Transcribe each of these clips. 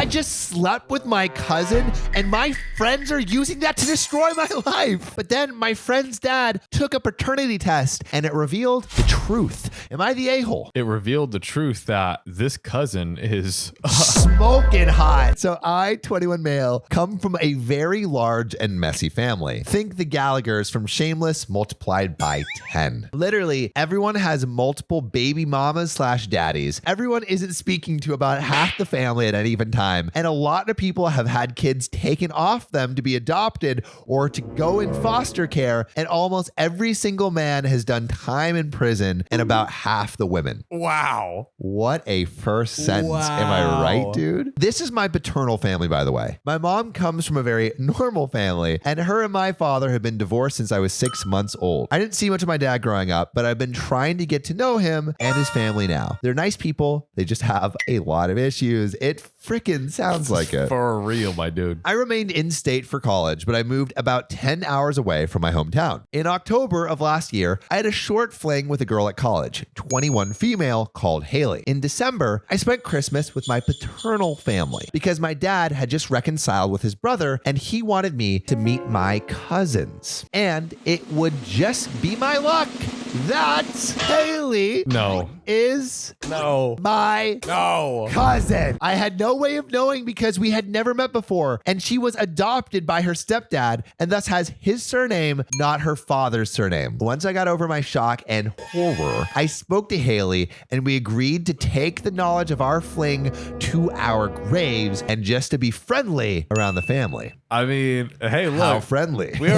just slept with my cousin and my friends are using that to destroy my life. But then my friend's dad took a paternity test and it revealed the truth. Am I the a-hole? It revealed the truth that this cousin is smoking hot. So I, 21 male, come from a very large and messy family. Think the Gallaghers from Shameless multiplied by 10. Literally, everyone has multiple baby mamas / daddies. Everyone isn't speaking to about half the family at any given time. And a lot of people have had kids taken off them to be adopted or to go in foster care. And almost every single man has done time in prison, and about half the women. wow. What a first sentence. Am I right, dude? This is my paternal family, by the way. My mom comes from a very normal family, and her and my father have been divorced since I was 6 months old. I didn't see much of my dad growing up, but I've been trying to get to know him and his family now. They're nice people. They just have a lot of issues. It freaking sounds like it. For real, my dude. I remained in state for college, but I moved about 10 hours away from my hometown. In October of last year, I had a short fling with a girl at college, 21 female, called Haley. In December, I spent Christmas with my paternal family because my dad had just reconciled with his brother and he wanted me to meet my cousins. And it would just be my luck that Haley is my cousin. I had no way of knowing because we had never met before, and she was adopted by her stepdad and thus has his surname, not her father's surname. Once I got over my shock and horror, I spoke to Haley and we agreed to take the knowledge of our fling to our graves and just to be friendly around the family. I mean, hey, look. How friendly. We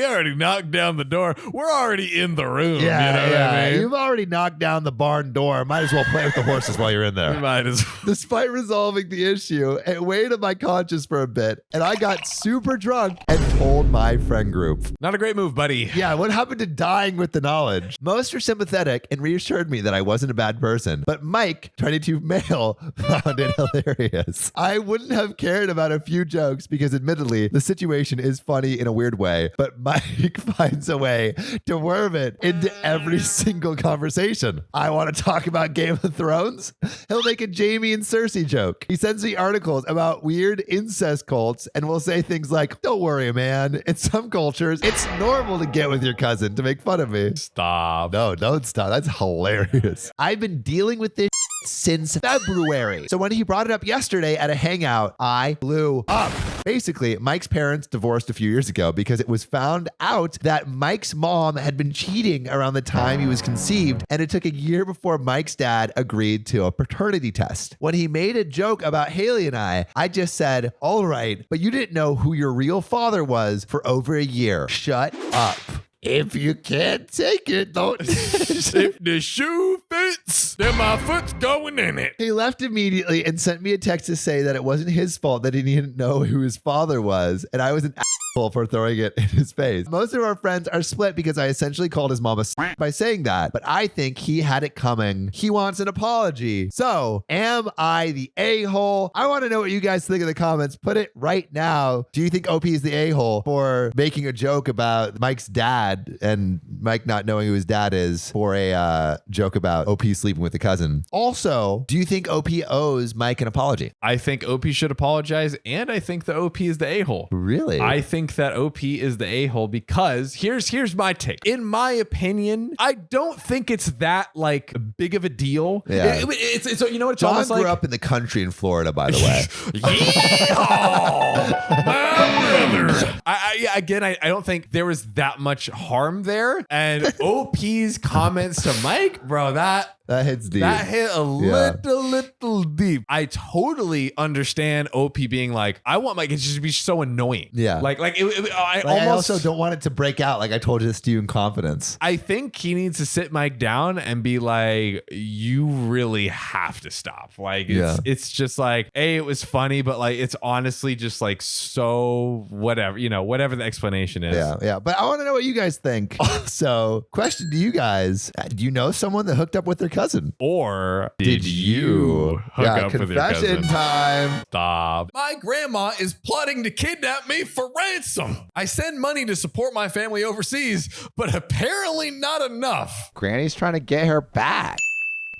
already knocked down the door. We're already in the room. You know what I mean? You've already knocked down the barn door. Might as well play with the horses while you're in there. Might as well. Despite resolving the issue, it weighed on my conscience for a bit, and I got super drunk and told my friend group. Not a great move, buddy. Yeah, what happened to dying with the knowledge? Most are sympathetic and reassured me that I wasn't a bad person, but Mike, 22 male, found it hilarious. I wouldn't have cared about a few jokes because admittedly, the situation is funny in a weird way, but Mike finds a way to worm it into every single conversation. I want to talk about Game of Thrones. He'll make a Jaime and Cersei joke. He sends me articles about weird incest cults and will say things like, "Don't worry, man. In some cultures, it's normal to get with your cousin," to make fun of me. Stop. No, don't stop. That's hilarious. I've been dealing with this since February. So when he brought it up yesterday at a hangout, I blew up. Basically, Mike's parents divorced a few years ago because it was found out that Mike's mom had been cheating around the time he was conceived, and it took a year before Mike's dad agreed to a paternity test. When he made a joke about Haley and I just said, "All right, but you didn't know who your real father was for over a year. Shut up. If you can't take it, don't." If the shoe fits, then my foot's going in it. He left immediately and sent me a text to say that it wasn't his fault that he didn't know who his father was, and I was an asshole for throwing it in his face. Most of our friends are split because I essentially called his mom a by saying that, but I think he had it coming. He wants an apology. So, am I the a-hole? I want to know what you guys think in the comments. Put it right now. Do you think OP is the a-hole for making a joke about Mike's dad and Mike not knowing who his dad is for a joke about OP sleeping with a cousin? Also, do you think OP owes Mike an apology? I think OP should apologize, and I think the OP is the a-hole. Really? I think that OP is the a-hole because here's my take. In my opinion, I don't think it's that like big of a deal. Yeah. It's you know what it's John almost grew like. up in the country in Florida, by the way. Yeehaw, my brother. I don't think there was that much harm there. And OP's comments to Mike, bro, that hits deep. That hit a little deep. I totally understand OP being like, I want Mike to just be so annoying. Yeah. I also don't want it to break out. Like I told you this to you in confidence. I think he needs to sit Mike down and be like, you really have to stop. Like, it's just like, it was funny, but like, it's honestly just like, so whatever, whatever the explanation is. Yeah. But I want to know what you guys think. So question to you guys. Do you know someone that hooked up with their cousin? Or did you hook up with your cousin? Confession time. Stop. My grandma is plotting to kidnap me for ransom. I send money to support my family overseas, but apparently not enough. Granny's trying to get her back.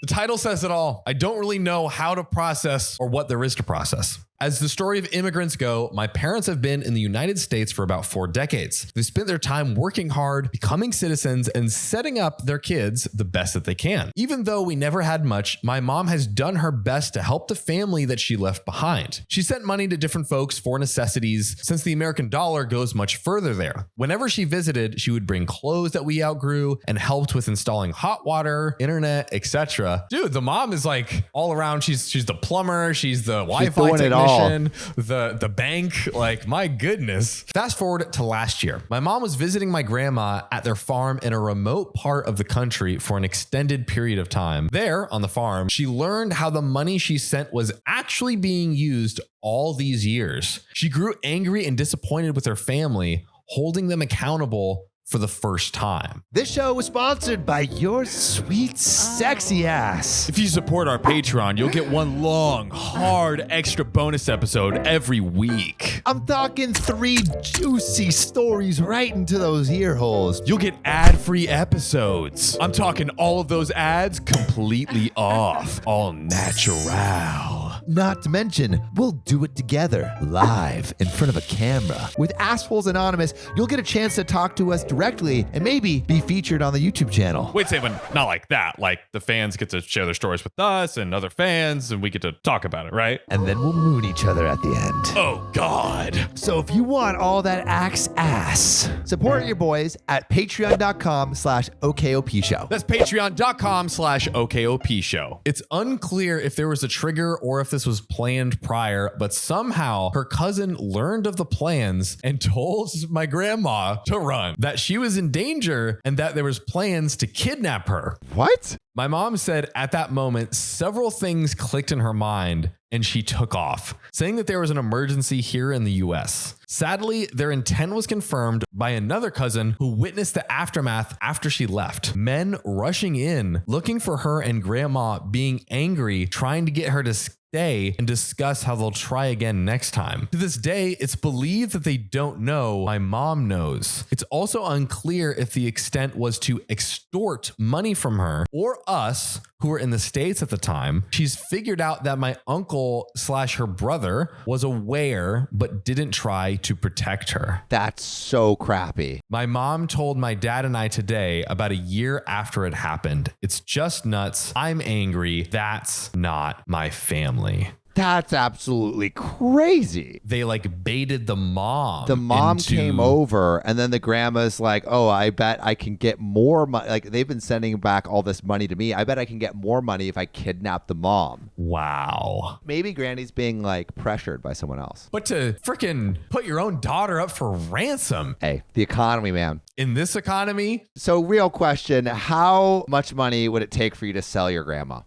The title says it all. I don't really know how to process or what there is to process. As the story of immigrants go, my parents have been in the United States for about 4 decades. They spent their time working hard, becoming citizens, and setting up their kids the best that they can. Even though we never had much, my mom has done her best to help the family that she left behind. She sent money to different folks for necessities since the American dollar goes much further there. Whenever she visited, she would bring clothes that we outgrew and helped with installing hot water, internet, etc. Dude, the mom is like all around. She's the plumber, she's the Wi-Fi technician, the bank. Like, my goodness. Fast forward to last year. My mom was visiting my grandma at their farm in a remote part of the country for an extended period of time. There, on the farm, she learned how the money she sent was actually being used all these years. She grew angry and disappointed with her family, holding them accountable for the first time. This show was sponsored by your sweet, sexy ass. If you support our Patreon, you'll get one long, hard, extra bonus episode every week. I'm talking 3 juicy stories right into those ear holes. You'll get ad-free episodes. I'm talking all of those ads completely off. All natural. Not to mention, we'll do it together, live, in front of a camera. With Assholes Anonymous, you'll get a chance to talk to us directly and maybe be featured on the YouTube channel. Wait, say, but not like that. Like, the fans get to share their stories with us and other fans, and we get to talk about it, right? And then we'll moon each other at the end. Oh, God. So if you want all that axe ass, support your boys at patreon.com/OKOP show. That's patreon.com/OKOP show. It's unclear if there was a trigger or if this was planned prior, but somehow her cousin learned of the plans and told my grandma to run, that she was in danger and that there was plans to kidnap her. What? My mom said at that moment, several things clicked in her mind and she took off, saying that there was an emergency here in the US. Sadly, their intent was confirmed by another cousin who witnessed the aftermath after she left. Men rushing in, looking for her and grandma, being angry, trying to get her to stay and discuss how they'll try again next time. To this day, it's believed that they don't know. My mom knows. It's also unclear if the extent was to extort money from her or us, who were in the States at the time. She's figured out that my uncle/her brother was aware but didn't try to protect her. That's so crappy. My mom told my dad and I today, about a year after it happened. It's just nuts. I'm angry. That's not my family. That's absolutely crazy. They like baited the mom. The mom came over and then the grandma's like, oh, I bet I can get more money. Like, they've been sending back all this money to me. I bet I can get more money if I kidnap the mom. Wow. Maybe Granny's being like pressured by someone else. But to freaking put your own daughter up for ransom. Hey, the economy, man. In this economy. So, real question, how much money would it take for you to sell your grandma?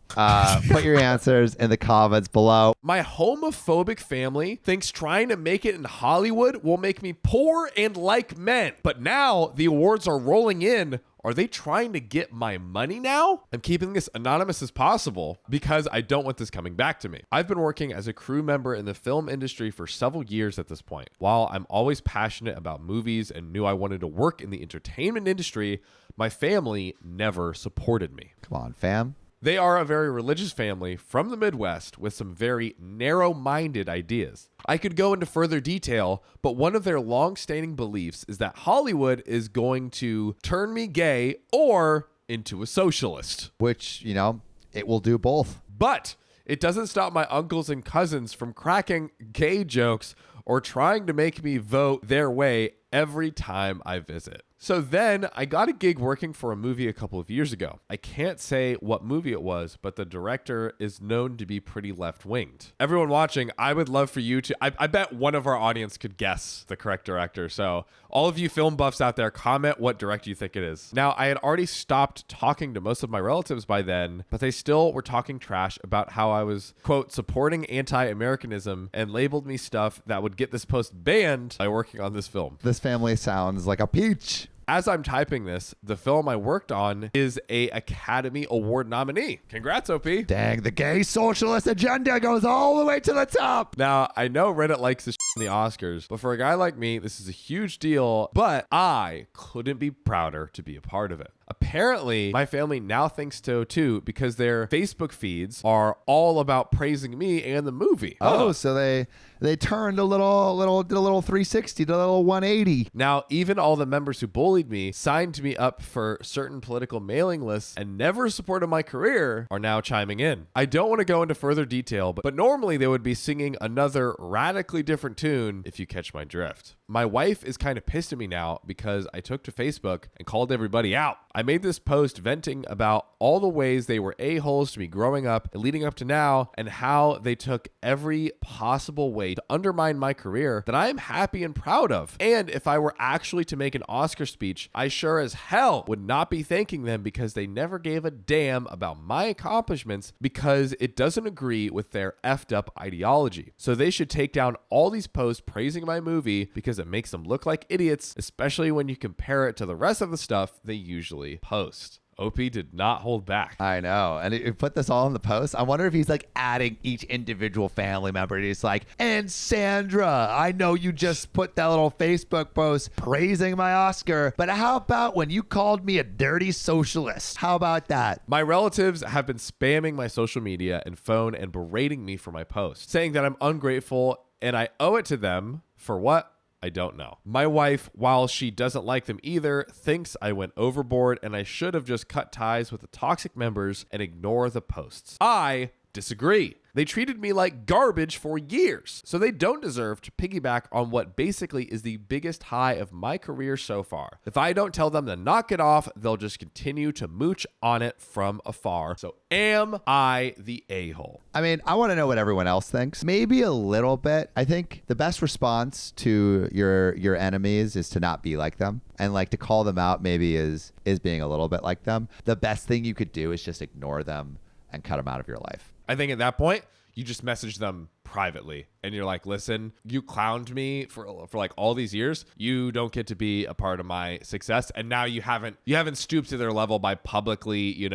Put your answers in the comments below. My homophobic family thinks trying to make it in Hollywood will make me poor and like men. But now the awards are rolling in. Are they trying to get my money now? I'm keeping this anonymous as possible because I don't want this coming back to me. I've been working as a crew member in the film industry for several years at this point. While I'm always passionate about movies and knew I wanted to work in the entertainment industry, my family never supported me. Come on, fam. They are a very religious family from the Midwest with some very narrow-minded ideas. I could go into further detail, but one of their long-standing beliefs is that Hollywood is going to turn me gay or into a socialist. Which, you know, it will do both. But it doesn't stop my uncles and cousins from cracking gay jokes or trying to make me vote their way every time I visit. So then I got a gig working for a movie a couple of years ago. I can't say what movie it was, but the director is known to be pretty left-winged. Everyone watching, I would love for you to, I bet one of our audience could guess the correct director. So all of you film buffs out there, comment what director you think it is. Now, I had already stopped talking to most of my relatives by then, but they still were talking trash about how I was, quote, supporting anti-Americanism and labeled me stuff that would get this post banned by working on this film. This family sounds like a peach. As I'm typing this, the film I worked on is a Academy Award nominee. Congrats, OP. Dang, the gay socialist agenda goes all the way to the top. Now, I know Reddit likes this in the Oscars, but for a guy like me, this is a huge deal, but I couldn't be prouder to be a part of it. Apparently, my family now thinks so too because their Facebook feeds are all about praising me and the movie. Oh, so they turned did a little 360, did a little 180. Now, even all the members who bullied me, signed me up for certain political mailing lists, and never supported my career are now chiming in. I don't want to go into further detail, but normally they would be singing another radically different tune, if you catch my drift. My wife is kind of pissed at me now because I took to Facebook and called everybody out. I made this post venting about all the ways they were a-holes to me growing up and leading up to now, and how they took every possible way to undermine my career that I am happy and proud of. And if I were actually to make an Oscar speech, I sure as hell would not be thanking them because they never gave a damn about my accomplishments because it doesn't agree with their effed up ideology. So they should take down all these posts praising my movie because it makes them look like idiots, especially when you compare it to the rest of the stuff they usually post. OP did not hold back. I know. And it put this all in the post. I wonder if he's like adding each individual family member. He's like, and Sandra, I know you just put that little Facebook post praising my Oscar, but how about when you called me a dirty socialist? How about that? My relatives have been spamming my social media and phone and berating me for my post, saying that I'm ungrateful and I owe it to them for what? I don't know. My wife, while she doesn't like them either, thinks I went overboard and I should have just cut ties with the toxic members and ignore the posts. I disagree. They treated me like garbage for years, so they don't deserve to piggyback on what basically is the biggest high of my career so far. If I don't tell them to knock it off, they'll just continue to mooch on it from afar. So am I the a-hole? I mean, I want to know what everyone else thinks. Maybe a little bit. I think the best response to your enemies is to not be like them. And like to call them out maybe is being a little bit like them. The best thing you could do is just ignore them and cut them out of your life. I think at that point, you just message them privately and you're like, listen, you clowned me for like all these years. You don't get to be a part of my success. And now you haven't stooped to their level by publicly,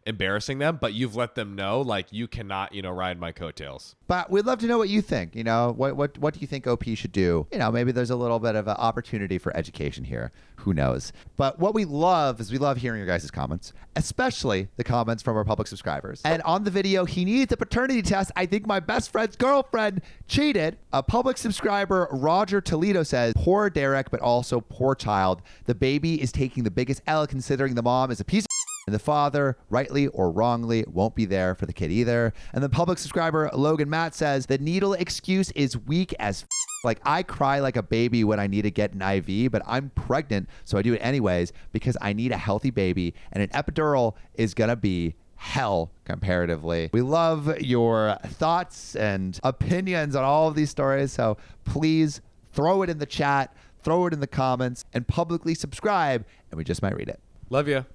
embarrassing them, but you've let them know like you cannot, ride my coattails. But we'd love to know what you think. What do you think OP should do? Maybe there's a little bit of an opportunity for education here. Who knows? But what we love is we love hearing your guys' comments, especially the comments from our public subscribers. And on the video, he needs a paternity test. I think my best friend's girlfriend cheated. A public subscriber, Roger Toledo, says, poor Derek, but also poor child. The baby is taking the biggest L considering the mom is a piece of and the father, rightly or wrongly, won't be there for the kid either. And the public subscriber, Logan Matt, says, the needle excuse is weak as like I cry like a baby when I need to get an IV, but I'm pregnant, so I do it anyways because I need a healthy baby, and an epidural is gonna be hell comparatively. We love your thoughts and opinions on all of these stories, so please throw it in the chat, throw it in the comments, and publicly subscribe, and we just might read it. Love you.